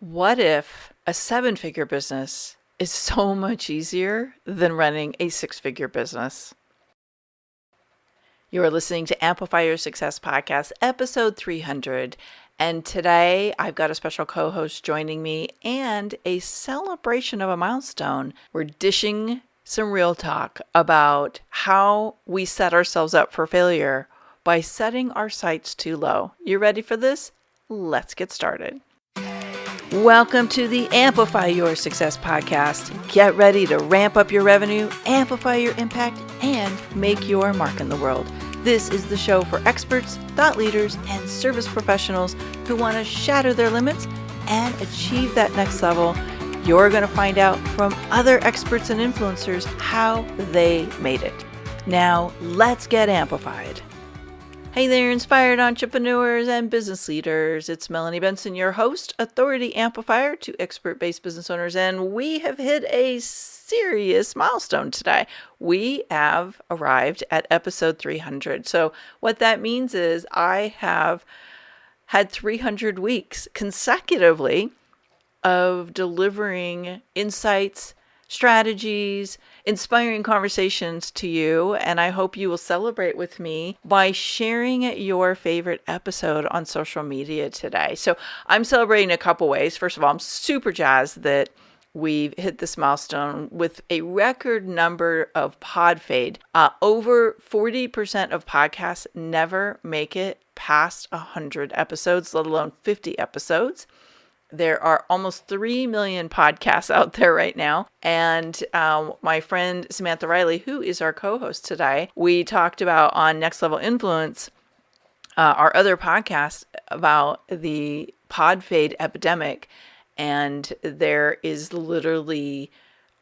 What if a seven-figure business is so much easier than running a six-figure business? You are listening to Amplify Your Success Podcast, episode 300. And today I've got a special co-host joining me and a celebration of a milestone. We're dishing some real talk about how we set ourselves up for failure by setting our sights too low. You ready for this? Let's get started. Welcome to the Amplify Your Success Podcast. Get ready to ramp up your revenue, amplify your impact, and make your mark in the world. This is the show for experts, thought leaders, and service professionals who want to shatter their limits and achieve that next level. You're going to find out from other experts and influencers how they made it. Now, let's get amplified. Hey there, inspired entrepreneurs and business leaders. It's Melanie Benson, your host, authority amplifier to expert-based business owners, and we have hit a serious milestone today. We have arrived at episode 300. So what that means is I have had 300 weeks consecutively of delivering insights, strategies, inspiring conversations to you, and I hope you will celebrate with me by sharing your favorite episode on social media today. So I'm celebrating a couple ways. First of all, I'm super jazzed that we've hit this milestone with a record number of podfade. Over 40% of podcasts never make it past 100 episodes, let alone 50 episodes. There are almost 3 million podcasts out there right now. And my friend Samantha Riley, who is our co-host today, we talked about on Next Level Influence, our other podcast, about the podfade epidemic. And there is literally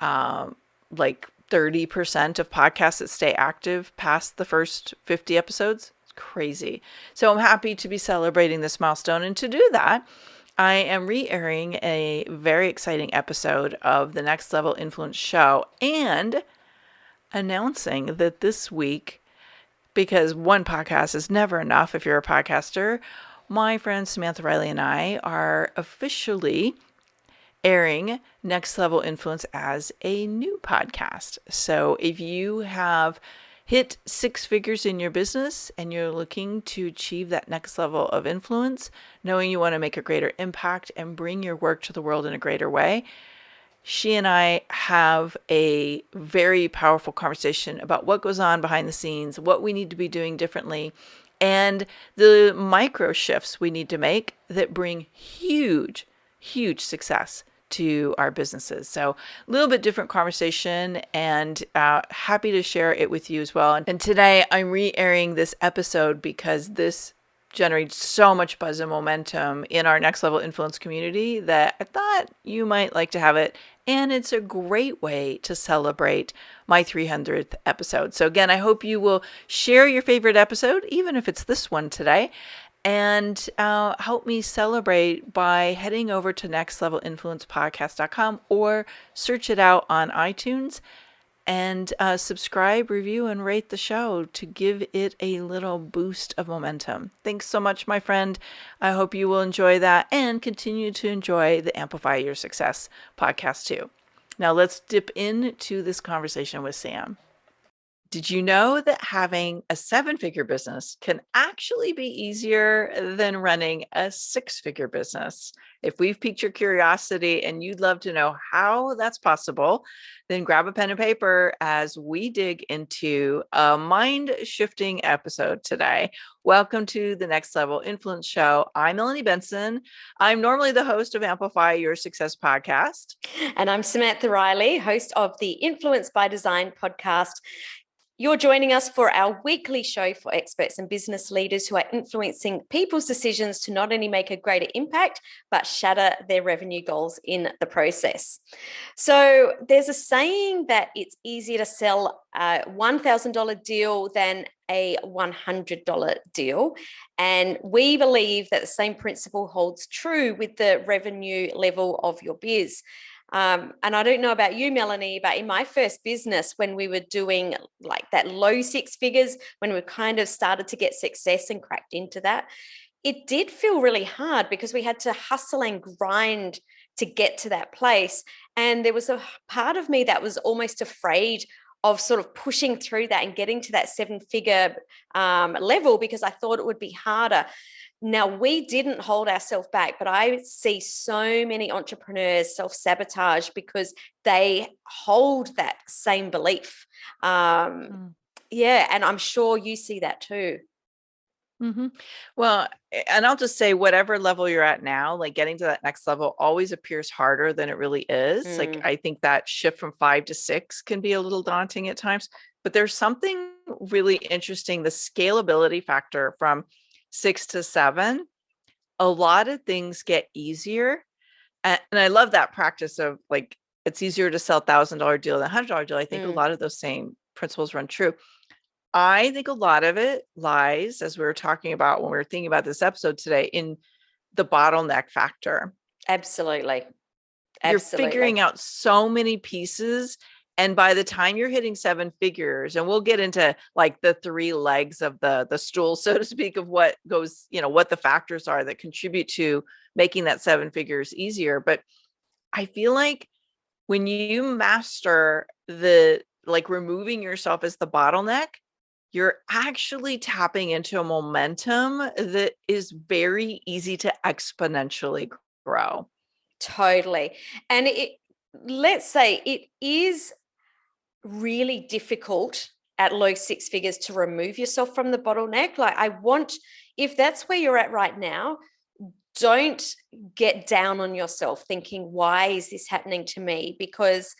like 30% of podcasts that stay active past the first 50 episodes. It's crazy. So I'm happy to be celebrating this milestone. And to do that, I am re-airing a very exciting episode of the Next Level Influence show and announcing that this week, because one podcast is never enough if you're a podcaster, my friend Samantha Riley and I are officially airing Next Level Influence as a new podcast. So if you have hit six figures in your business and you're looking to achieve that next level of influence, knowing you want to make a greater impact and bring your work to the world in a greater way, she and I have a very powerful conversation about what goes on behind the scenes, what we need to be doing differently, and the micro shifts we need to make that bring huge, huge success to our businesses. So a little bit different conversation, and happy to share it with you as well. And today I'm re-airing this episode because this generates so much buzz and momentum in our Next Level Influence community that I thought you might like to have it. And it's a great way to celebrate my 300th episode. So again, I hope you will share your favorite episode, even if it's this one today, and help me celebrate by heading over to nextlevelinfluencepodcast.com or search it out on iTunes and subscribe, review, and rate the show to give it a little boost of momentum. Thanks so much, my friend. I hope you will enjoy that and continue to enjoy the Amplify Your Success podcast too. Now let's dip into this conversation with Sam. Did you know that having a seven-figure business can actually be easier than running a six-figure business? If we've piqued your curiosity and you'd love to know how that's possible, then grab a pen and paper as we dig into a mind-shifting episode today. Welcome to the Next Level Influence Show. I'm Melanie Benson. I'm normally the host of Amplify Your Success Podcast. And I'm Samantha Riley, host of the Influence by Design podcast. You're joining us for our weekly show for experts and business leaders who are influencing people's decisions to not only make a greater impact, but shatter their revenue goals in the process. So there's a saying that it's easier to sell a $1,000 deal than a $100 deal. And we believe that the same principle holds true with the revenue level of your biz. And I don't know about you, Melanie, but in my first business, when we were doing like that low six figures, when we kind of started to get success and cracked into that, it did feel really hard because we had to hustle and grind to get to that place. And there was a part of me that was almost afraid of sort of pushing through that and getting to that 7-figure level, because I thought it would be harder. Now, we didn't hold ourselves back, but I see so many entrepreneurs self-sabotage because they hold that same belief. Yeah, and I'm sure you see that too. Mm-hmm. Well, and I'll just say, whatever level you're at now, like getting to that next level always appears harder than it really is. Like, I think that shift from 5 to 6 can be a little daunting at times, but there's something really interesting. The scalability factor from 6 to 7, a lot of things get easier. And I love that practice of like, it's easier to sell $1,000 deal than $100 deal. I think a lot of those same principles run true. I think a lot of it lies, as we were talking about when we were thinking about this episode today, in the bottleneck factor. Absolutely. You're figuring out so many pieces. And by the time you're hitting 7 figures, and we'll get into like the 3 legs of the stool, so to speak, of what goes, what the factors are that contribute to making that 7 figures easier. But I feel like when you master removing yourself as the bottleneck, you're actually tapping into a momentum that is very easy to exponentially grow. Totally. And let's say it is really difficult at low 6 figures to remove yourself from the bottleneck. Like, if that's where you're at right now, don't get down on yourself thinking, why is this happening to me? Because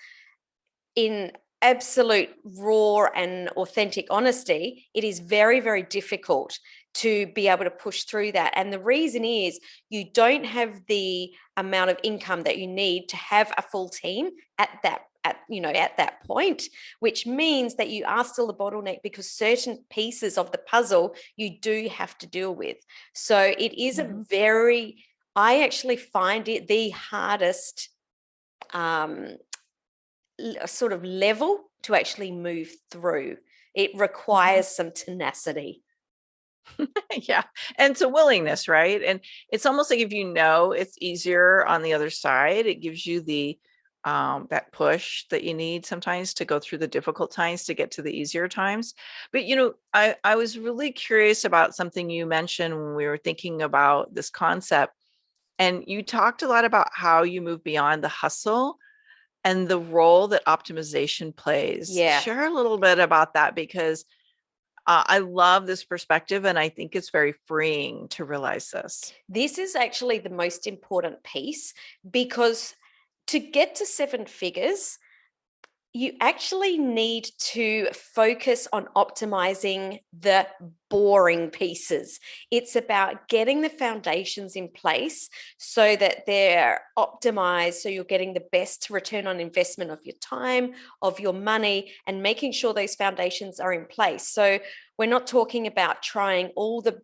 in absolute raw and authentic honesty, it is very, very difficult to be able to push through that. And the reason is you don't have the amount of income that you need to have a full team at that point, which means that you are still the bottleneck because certain pieces of the puzzle you do have to deal with. So it is I actually find it the hardest sort of level to actually move through. It requires some tenacity. Yeah. And it's a willingness, right? And it's almost like if it's easier on the other side, it gives you the that push that you need sometimes to go through the difficult times to get to the easier times. But I was really curious about something you mentioned when we were thinking about this concept. And you talked a lot about how you move beyond the hustle and the role that optimization plays. Yeah. Share a little bit about that, because I love this perspective, and I think it's very freeing to realize this. This is actually the most important piece, because to get to 7 figures, you actually need to focus on optimizing the boring pieces. It's about getting the foundations in place so that they're optimized, so you're getting the best return on investment of your time, of your money, and making sure those foundations are in place. So we're not talking about trying all the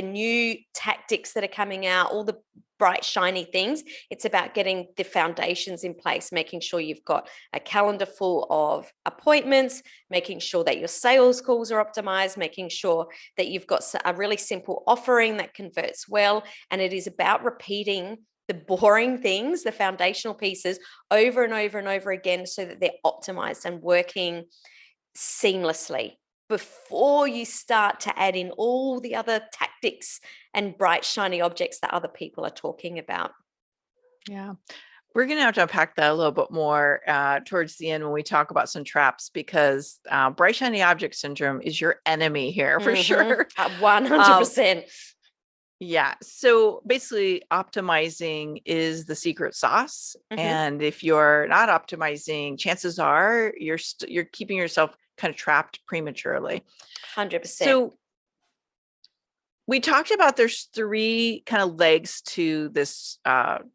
new tactics that are coming out, all the bright, shiny things. It's about getting the foundations in place, making sure you've got a calendar full of appointments, making sure that your sales calls are optimized, making sure that you've got a really simple offering that converts well. And it is about repeating the boring things, the foundational pieces, over and over and over again, so that they're optimized and working seamlessly before you start to add in all the other tactics and bright, shiny objects that other people are talking about. Yeah. We're going to have to unpack that a little bit more towards the end when we talk about some traps, because bright, shiny object syndrome is your enemy here for sure. 100%. Yeah. So basically, optimizing is the secret sauce. And if you're not optimizing, chances are you're keeping yourself kind of trapped prematurely. 100%. So we talked about there's 3 kind of legs to this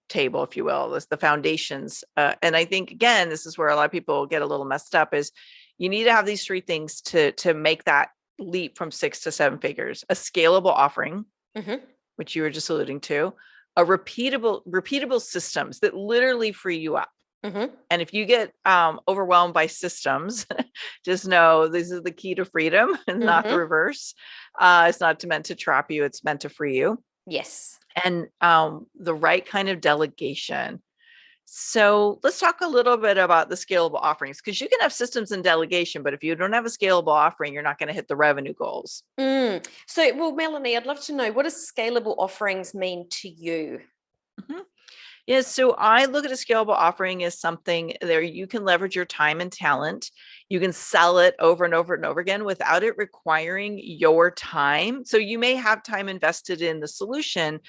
table, if you will, the foundations. And I think, again, this is where a lot of people get a little messed up, is you need to have these 3 things to make that leap from 6 to 7 figures: a scalable offering, which you were just alluding to, a repeatable systems that literally free you up. And if you get overwhelmed by systems, just know this is the key to freedom and not the reverse. It's not meant to trap you. It's meant to free you. Yes. and the right kind of delegation. So let's talk a little bit about the scalable offerings, because you can have systems and delegation, but if you don't have a scalable offering, you're not going to hit the revenue goals. So, well, Melanie, I'd love to know, what does scalable offerings mean to you? Mhm. Yeah, so I look at a scalable offering as something there you can leverage your time and talent. You can sell it over and over and over again without it requiring your time. So you may have time invested in the solution,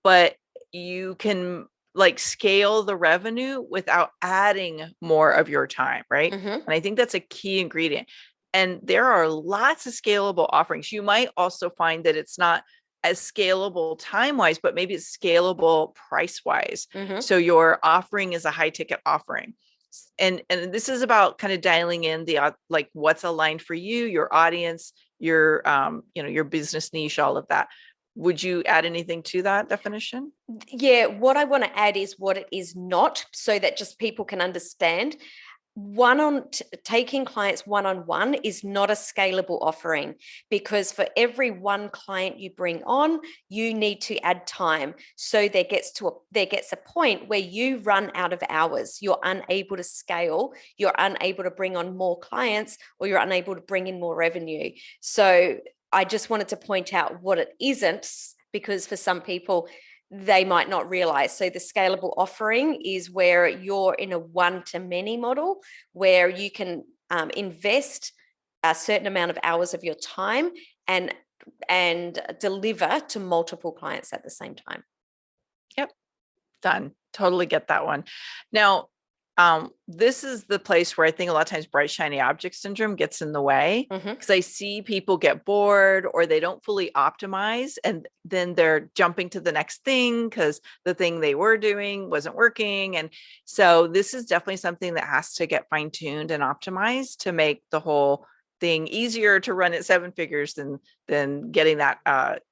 but you can like scale the revenue without adding more of your time, right? Mm-hmm. And I think that's a key ingredient. And there are lots of scalable offerings. You might also find that it's not as scalable time wise, but maybe it's scalable price wise. Mm-hmm. So your offering is a high ticket offering. And this is about kind of dialing in the like what's aligned for you, your audience, your your business niche, all of that. Would you add anything to that definition? Yeah, what I want to add is what it is not, so that just people can understand. Taking clients one-on-one is not a scalable offering, because for every one client you bring on, you need to add time. So there gets a point where you run out of hours. You're unable to scale, you're unable to bring on more clients, or you're unable to bring in more revenue. So I just wanted to point out what it isn't, because for some people they might not realize. So the scalable offering is where you're in a one-to-many model, where you can invest a certain amount of hours of your time and deliver to multiple clients at the same time. Yep. Done. Totally get that one. Now, this is the place where I think a lot of times bright, shiny object syndrome gets in the way, because I see people get bored or they don't fully optimize, and then they're jumping to the next thing because the thing they were doing wasn't working. And so this is definitely something that has to get fine-tuned and optimized to make the whole thing easier to run at 7 figures than getting that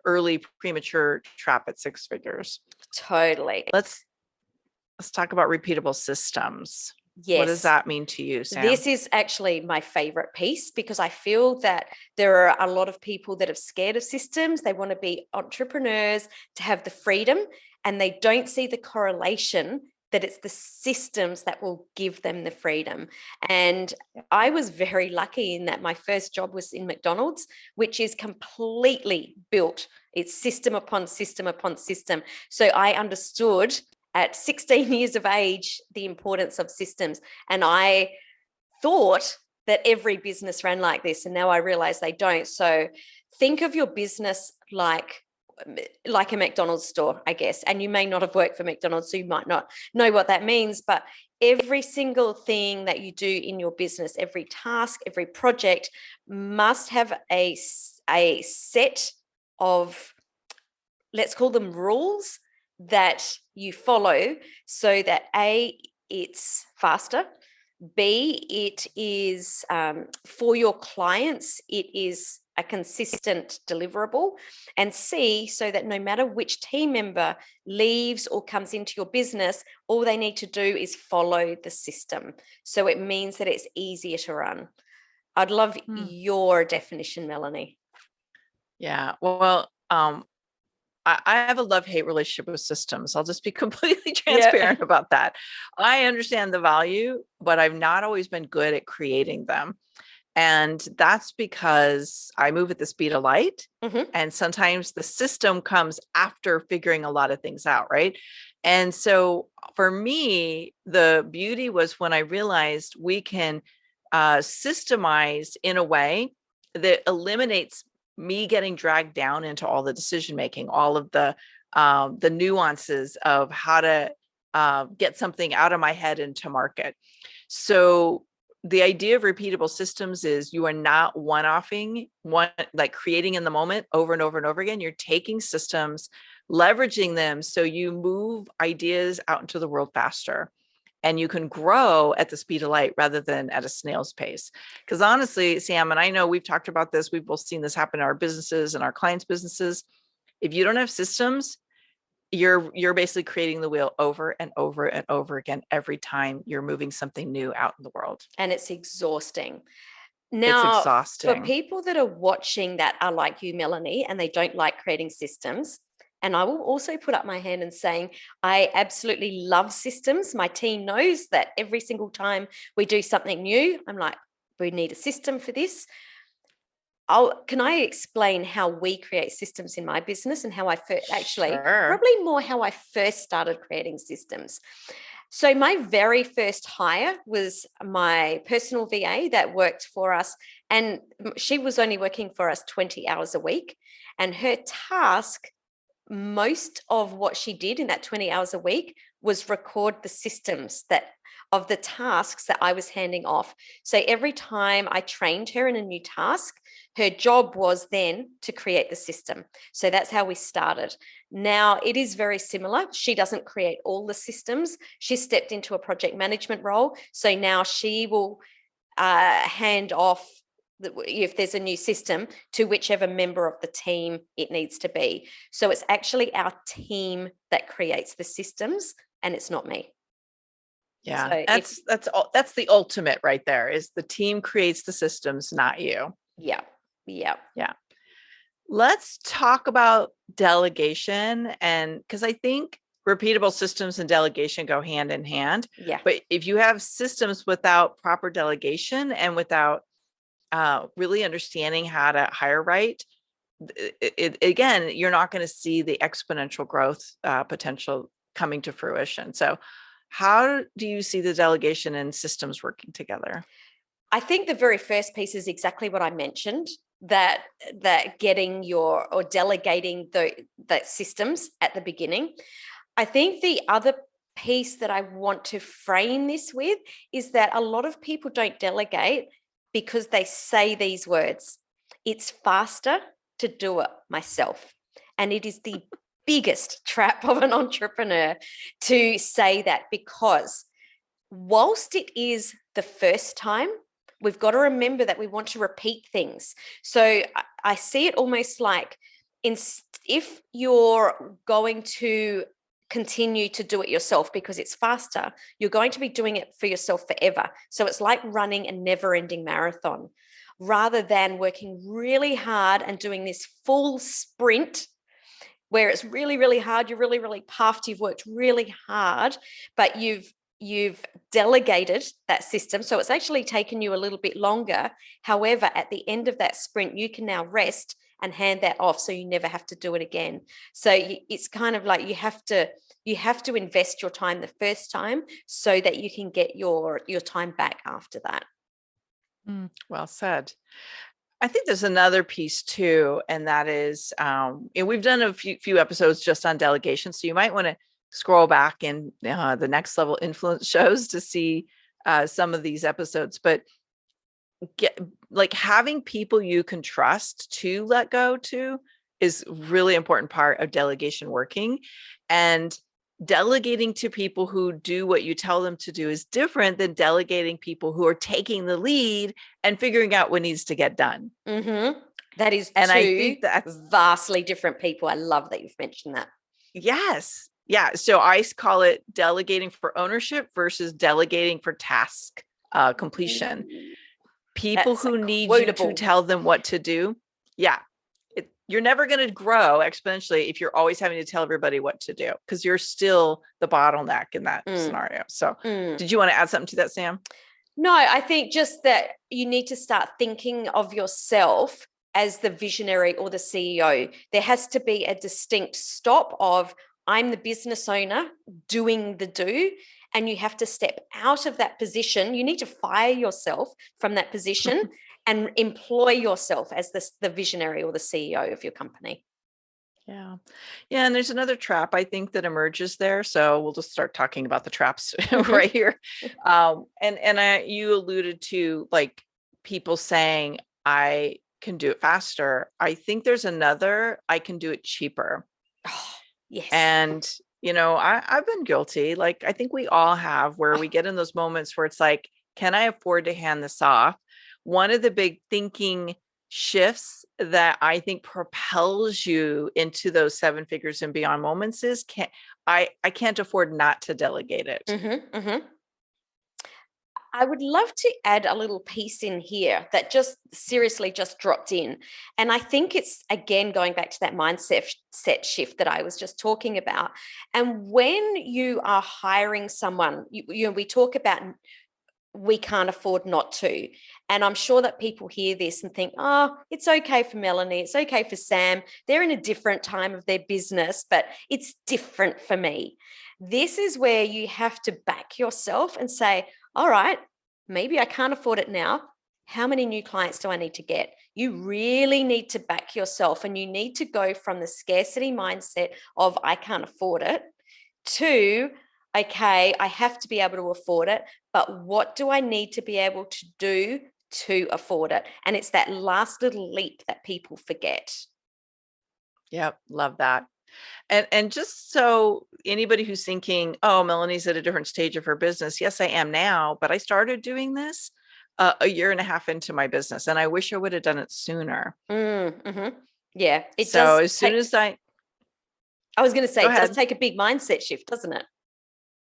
early premature trap at 6 figures. Totally. Let's talk about repeatable systems. Yes. What does that mean to you, Sam? This is actually my favorite piece, because I feel that there are a lot of people that are scared of systems. They want to be entrepreneurs, to have the freedom, and they don't see the correlation that it's the systems that will give them the freedom. And I was very lucky in that my first job was in McDonald's, which is completely built. It's system upon system upon system. So I understood at 16 years of age the importance of systems. And I thought that every business ran like this, and now I realize they don't. So think of your business like a McDonald's store, I guess. And you may not have worked for McDonald's, so you might not know what that means, but every single thing that you do in your business, every task, every project must have a set of, let's call them rules, that you follow, so that A, it's faster, B, it is for your clients, it is a consistent deliverable, and C, so that no matter which team member leaves or comes into your business, all they need to do is follow the system. So it means that it's easier to run. I'd love your definition, Melanie. Yeah, well, I have a love-hate relationship with systems. I'll just be completely transparent about that. I understand the value, but I've not always been good at creating them. And that's because I move at the speed of light. And sometimes the system comes after figuring a lot of things out, right? And so for me, the beauty was when I realized we can systemize in a way that eliminates me getting dragged down into all the decision making, all of the nuances of how to get something out of my head into market. So the idea of repeatable systems is you are not one-offing, like creating in the moment over and over and over again. You're taking systems, leveraging them so you move ideas out into the world faster. And you can grow at the speed of light rather than at a snail's pace. Because honestly, Sam, and I know we've talked about this, we've both seen this happen in our businesses and our clients' businesses. If you don't have systems, you're basically creating the wheel over and over and over again every time you're moving something new out in the world. And it's exhausting. Now, it's exhausting. For people that are watching that are like you, Melanie, and they don't like creating systems, And I will also put up my hand and saying, I absolutely love systems. My team knows that every single time we do something new, I'm like, we need a system for this. Can I explain how we create systems in my business and how I probably more how I first started creating systems. So my very first hire was my personal VA that worked for us, and she was only working for us 20 hours a week. And her task, most of what she did in that 20 hours a week, was record the systems of the tasks that I was handing off. So every time I trained her in a new task, her job was then to create the system. So that's how we started. Now it is very similar. She doesn't create all the systems. She stepped into a project management role. So now she will hand off if there's a new system to whichever member of the team it needs to be. So it's actually our team that creates the systems, and it's not me. Yeah, so that's the ultimate right there, is the team creates the systems, not you. Yeah. Let's talk about delegation, and because I think repeatable systems and delegation go hand in hand. Yeah. But if you have systems without proper delegation and without really understanding how to hire right, again, you're not going to see the exponential growth potential coming to fruition. So how do you see the delegation and systems working together? I think the very first piece is exactly what I mentioned, that getting or delegating the systems at the beginning. I think the other piece that I want to frame this with is that a lot of people don't delegate because they say these words. It's faster to do it myself. And it is the biggest trap of an entrepreneur to say that, because whilst it is the first time, we've got to remember that we want to repeat things. So I see it almost like if you're going to continue to do it yourself because it's faster, you're going to be doing it for yourself forever. So it's like running a never-ending marathon, rather than working really hard and doing this full sprint where it's really, really hard. You're really, really puffed. You've worked really hard, but you've delegated that system. So it's actually taken you a little bit longer. However, at the end of that sprint, you can now rest and hand that off, so you never have to do it again. So it's kind of like you have to invest your time the first time so that you can get your time back after that. Well said. I think there's another piece too, and that is, and we've done a few episodes just on delegation, so you might want to scroll back in the Next Level Influence shows to see some of these episodes. But having people you can trust to let go to is really important part of delegation working. And delegating to people who do what you tell them to do is different than delegating people who are taking the lead and figuring out what needs to get done. Mm-hmm. That is and two I think that's vastly different people. I love that you've mentioned that. Yes. Yeah. So I call it delegating for ownership versus delegating for task completion. People who need you to tell them what to do. Yeah. You're never going to grow exponentially if you're always having to tell everybody what to do, because you're still the bottleneck in that scenario. So did you want to add something to that, Sam? No, I think just that you need to start thinking of yourself as the visionary or the CEO. There has to be a distinct stop of, I'm the business owner doing the do, and you have to step out of that position. You need to fire yourself from that position and employ yourself as the visionary or the CEO of your company. Yeah. And there's another trap I think that emerges there. So we'll just start talking about the traps right here. You alluded to like people saying, I can do it faster. I think there's another, I can do it cheaper. Oh, yes. And, I've been guilty. Like, I think we all have, where we get in those moments where it's like, can I afford to hand this off? One of the big thinking shifts that I think propels you into those 7 figures and beyond moments is, I can't afford not to delegate it. Mm-hmm, mm-hmm. I would love to add a little piece in here that just seriously just dropped in. And I think it's, again, going back to that mindset set shift that I was just talking about. And when you are hiring someone, we talk about we can't afford not to. And I'm sure that people hear this and think, oh, it's okay for Melanie. It's okay for Sam. They're in a different time of their business, but it's different for me. This is where you have to back yourself and say, all right, maybe I can't afford it now. How many new clients do I need to get? You really need to back yourself, and you need to go from the scarcity mindset of I can't afford it to, okay, I have to be able to afford it, but what do I need to be able to do to afford it? And it's that last little leap that people forget. Yep, love that. And just so anybody who's thinking, oh, Melanie's at a different stage of her business. Yes, I am now, but I started doing this a year and a half into my business, and I wish I would have done it sooner. Mm-hmm. Yeah, it so does. As soon as I was going to say, it does take a big mindset shift, doesn't it?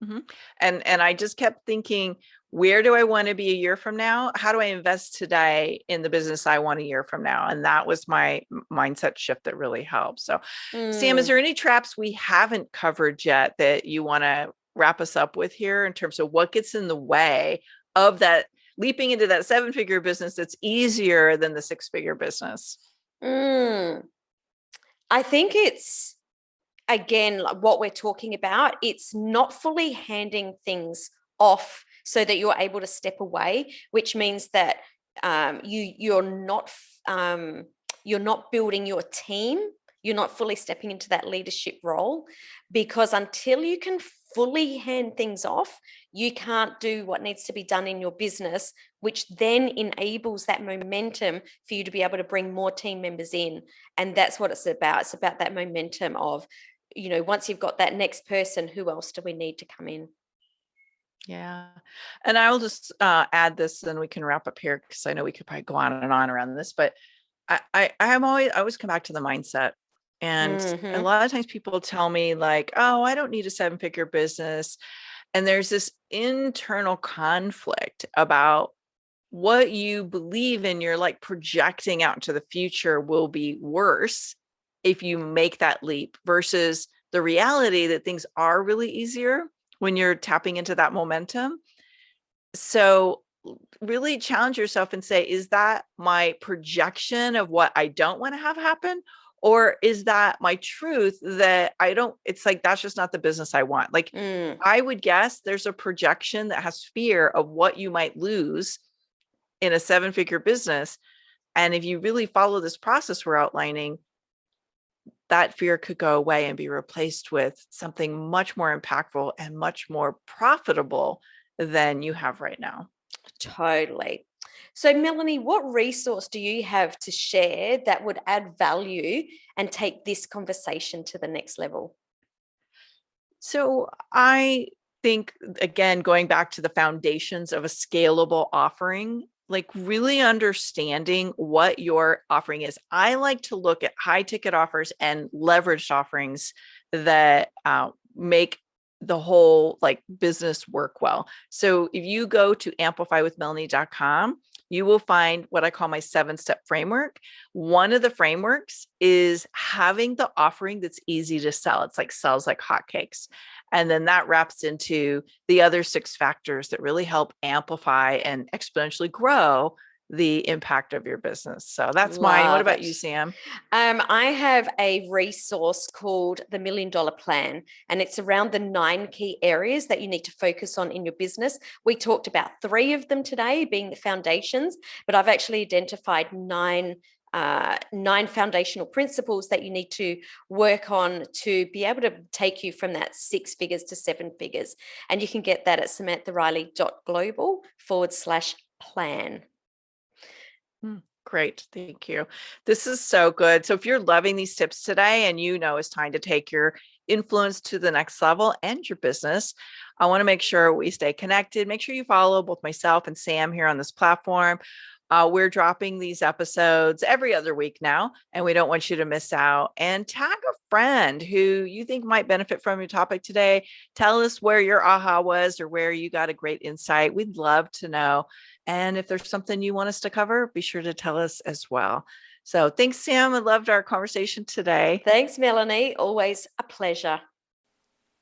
Mm-hmm. And I just kept thinking, where do I want to be a year from now? How do I invest today in the business I want a year from now? And that was my mindset shift that really helped. So, Sam, is there any traps we haven't covered yet that you want to wrap us up with here in terms of what gets in the way of that leaping into that 7-figure business that's easier than the 6-figure business? I think it's, again, what we're talking about, it's not fully handing things off so that you're able to step away, which means that you're not building your team. You're not fully stepping into that leadership role, because until you can fully hand things off, you can't do what needs to be done in your business, which then enables that momentum for you to be able to bring more team members in. And that's what it's about. It's about that momentum of, once you've got that next person, who else do we need to come in? Yeah. And I will just add this, and we can wrap up here, because I know we could probably go on and on around this, but I always come back to the mindset. And a lot of times people tell me like, oh, I don't need a 7-figure business. And there's this internal conflict about what you believe in. You're like projecting out into the future will be worse if you make that leap, versus the reality that things are really easier when you're tapping into that momentum. So really challenge yourself and say, is that my projection of what I don't want to have happen? Or is that my truth that it's like, that's just not the business I want. Like, I would guess there's a projection that has fear of what you might lose in a 7-figure business. And if you really follow this process we're outlining, that fear could go away and be replaced with something much more impactful and much more profitable than you have right now. Totally. So, Melanie, what resource do you have to share that would add value and take this conversation to the next level? So I think, again, going back to the foundations of a scalable offering, like really understanding what your offering is. I like to look at high ticket offers and leveraged offerings that make the whole like business work well. So if you go to amplifywithmelanie.com, you will find what I call my 7-step framework. One of the frameworks is having the offering that's easy to sell. It's like sells like hotcakes. And then that wraps into the other 6 factors that really help amplify and exponentially grow the impact of your business. So that's mine. What about you, Sam? I have a resource called the $1 Million Plan, and it's around the 9 key areas that you need to focus on in your business. We talked about 3 of them today, being the foundations, but I've actually identified 9 foundational principles that you need to work on to be able to take you from that 6 figures to 7 figures. And you can get that at samanthariley.global/plan. Great. Thank you. This is so good. So if you're loving these tips today and it's time to take your influence to the next level and your business, I want to make sure we stay connected. Make sure you follow both myself and Sam here on this platform. We're dropping these episodes every other week now, and we don't want you to miss out. And tag a friend who you think might benefit from your topic today. Tell us where your aha was or where you got a great insight. We'd love to know. And if there's something you want us to cover, be sure to tell us as well. So thanks, Sam. I loved our conversation today. Thanks, Melanie. Always a pleasure.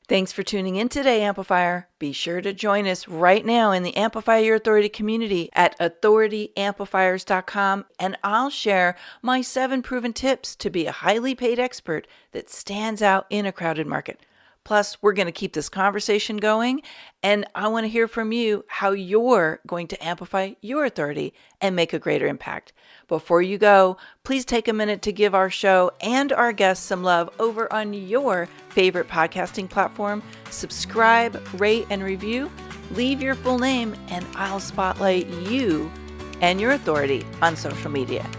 Thanks for tuning in today, Amplifier. Be sure to join us right now in the Amplify Your Authority community at authorityamplifiers.com, and I'll share my 7 proven tips to be a highly paid expert that stands out in a crowded market. Plus, we're going to keep this conversation going, and I want to hear from you how you're going to amplify your authority and make a greater impact. Before you go, please take a minute to give our show and our guests some love over on your favorite podcasting platform. Subscribe, rate, and review. Leave your full name, and I'll spotlight you and your authority on social media.